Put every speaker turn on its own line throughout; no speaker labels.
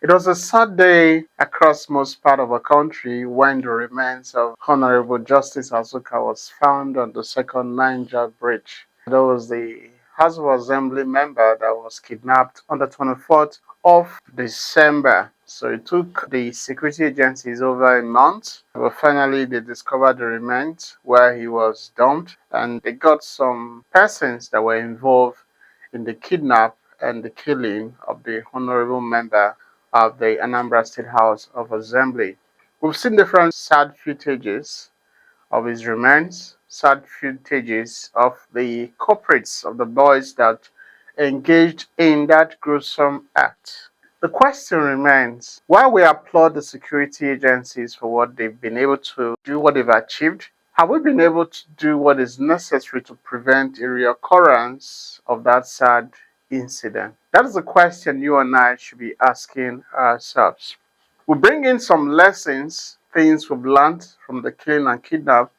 It was a sad day across most part of our country when the remains of Honorable Justice Azuka was found on the second Niger Bridge. That was the House of Assembly member that was kidnapped on the 24th of December. So it took the security agencies over a month, but finally they discovered the remains where he was dumped, and they got some persons that were involved in the kidnap and the killing of the honorable member of the Anambra State House of Assembly. We've seen different sad footages of his remains, sad footages of the culprits, of the boys that engaged in that gruesome act. The question remains, while we applaud the security agencies for what they've been able to do, what they've achieved, have we been able to do what is necessary to prevent a reoccurrence of that sad incident? That is the question you and I should be asking ourselves. We bring in some lessons, things we've learned from the killing and kidnap,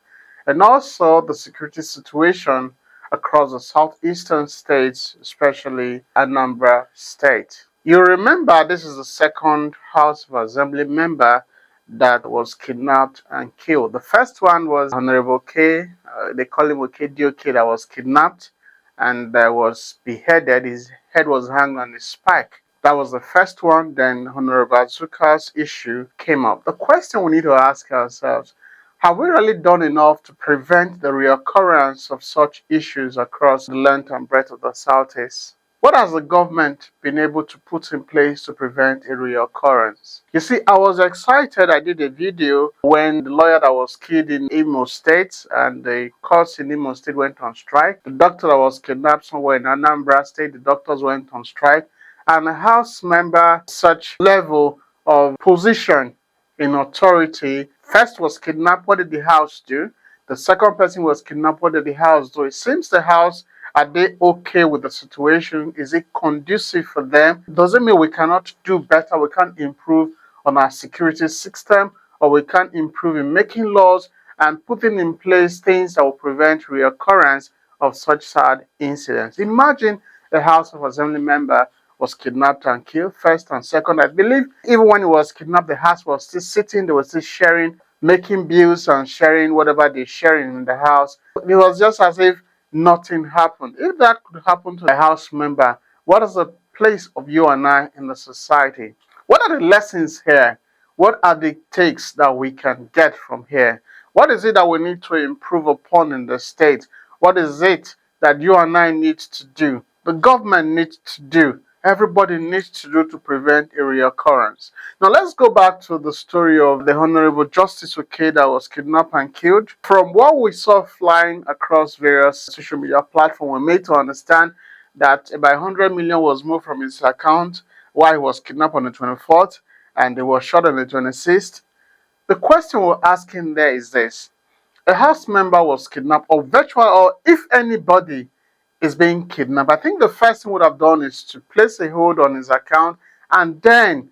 and also the security situation across the southeastern states, especially Anambra State. You remember this is the second House of Assembly member that was kidnapped and killed. The first one was Honorable K, they call him Okedioke, that was kidnapped and was beheaded. His head was hung on a spike. That was the first one. Then Honorable Azuka's issue came up. The question we need to ask ourselves, have we really done enough to prevent the reoccurrence of such issues across the length and breadth of the Southeast? What has the government been able to put in place to prevent a reoccurrence? You see, I was excited. I did a video when the lawyer that was killed in Imo State and the courts in Imo State went on strike. The doctor that was kidnapped somewhere in Anambra State, the doctors went on strike. And a House member, such level of position in authority, first was kidnapped. What did the House do? The second person was kidnapped. What did the House do? It seems the House, are they okay with the situation? Is it conducive for them? Doesn't mean we cannot do better. We can't improve on our security system, or we can't improve in making laws and putting in place things that will prevent reoccurrence of such sad incidents. Imagine a House of Assembly member was kidnapped and killed, first and second. I believe even when he was kidnapped, the house was still sitting, they were still sharing, making bills and sharing whatever they're sharing in the house. It was just as if nothing happened. If that could happen to a house member, what is the place of you and I in the society? What are the lessons here? What are the takes that we can get from here? What is it that we need to improve upon in the state? What is it that you and I need to do? The government needs to do. Everybody needs to do to prevent a reoccurrence. Now let's go back to the story of the Honorable Justice Oke that was kidnapped and killed. From what we saw flying across various social media platforms, we're made to understand that about 100 million was moved from his account while he was kidnapped on the 24th and he was shot on the 26th. The question we're asking there is this. A house member was kidnapped, or virtual, or if anybody is being kidnapped, I think the first thing would have done is to place a hold on his account, and then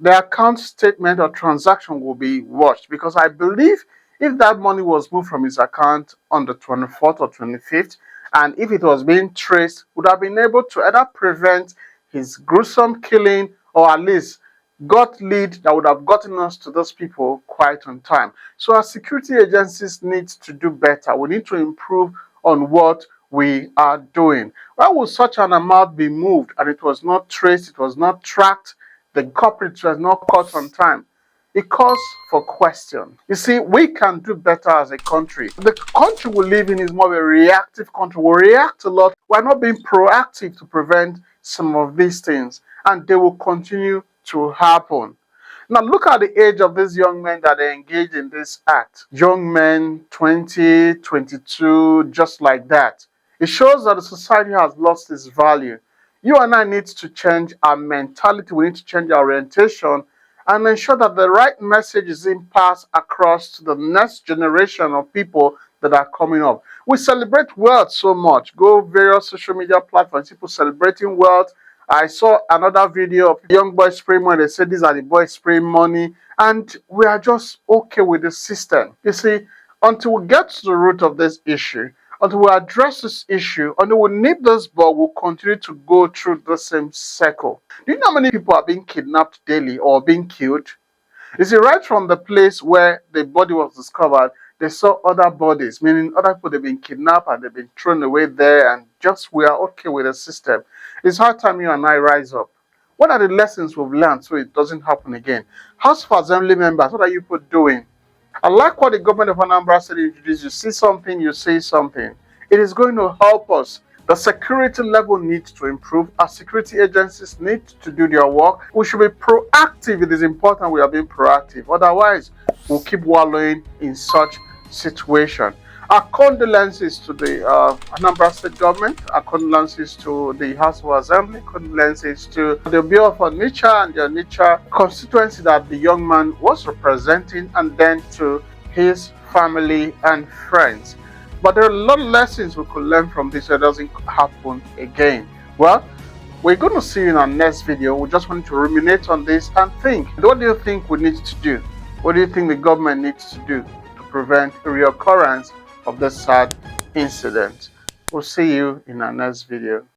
the account statement or transaction will be watched, because I believe if that money was moved from his account on the 24th or 25th, and if it was being traced, would have been able to either prevent his gruesome killing or at least got lead that would have gotten us to those people quite on time. So our security agencies need to do better. We need to improve on what we are doing. Why would such an amount be moved and it was not traced, it was not tracked, the culprit was not caught on time? It calls for question. You see, we can do better as a country. The country we live in is more of a reactive country. We react a lot. We're not being proactive to prevent some of these things, and they will continue to happen. Now look at the age of these young men that are engaged in this act. Young men, 20, 22, just like that. It shows that the society has lost its value. You and I need to change our mentality. We need to change our orientation and ensure that the right message is being passed across to the next generation of people that are coming up. We celebrate wealth so much. Go various social media platforms, people celebrating wealth. I saw another video of young boys spraying money. They said these are the boys spraying money, and we are just okay with the system. You see, until we get to the root of this issue, Until we address this issue, until we nip this bud, we'll continue to go through the same circle. Do you know how many people are being kidnapped daily or being killed? You see, right from the place where the body was discovered, they saw other bodies, meaning other people they've been kidnapped and they've been thrown away there, and just we are okay with the system. It's high time you and I rise up. What are the lessons we've learned so it doesn't happen again? House of Assembly members, what are you people doing? I like what the government of Anambra State introduced. You see something, you say something. It is going to help us. The security level needs to improve. Our security agencies need to do their work. We should be proactive. It is important we are being proactive. Otherwise, we'll keep wallowing in such situation. Our condolences to the Anambra State government, our condolences to the House of Assembly, condolences to the Bureau of Onitsha and the Onitsha constituency that the young man was representing, and then to his family and friends. But there are a lot of lessons we could learn from this so it doesn't happen again. Well, we're going to see you in our next video. We just want to ruminate on this and think. What do you think we need to do? What do you think the government needs to do to prevent the reoccurrence of this sad incident? We'll see you in our next video.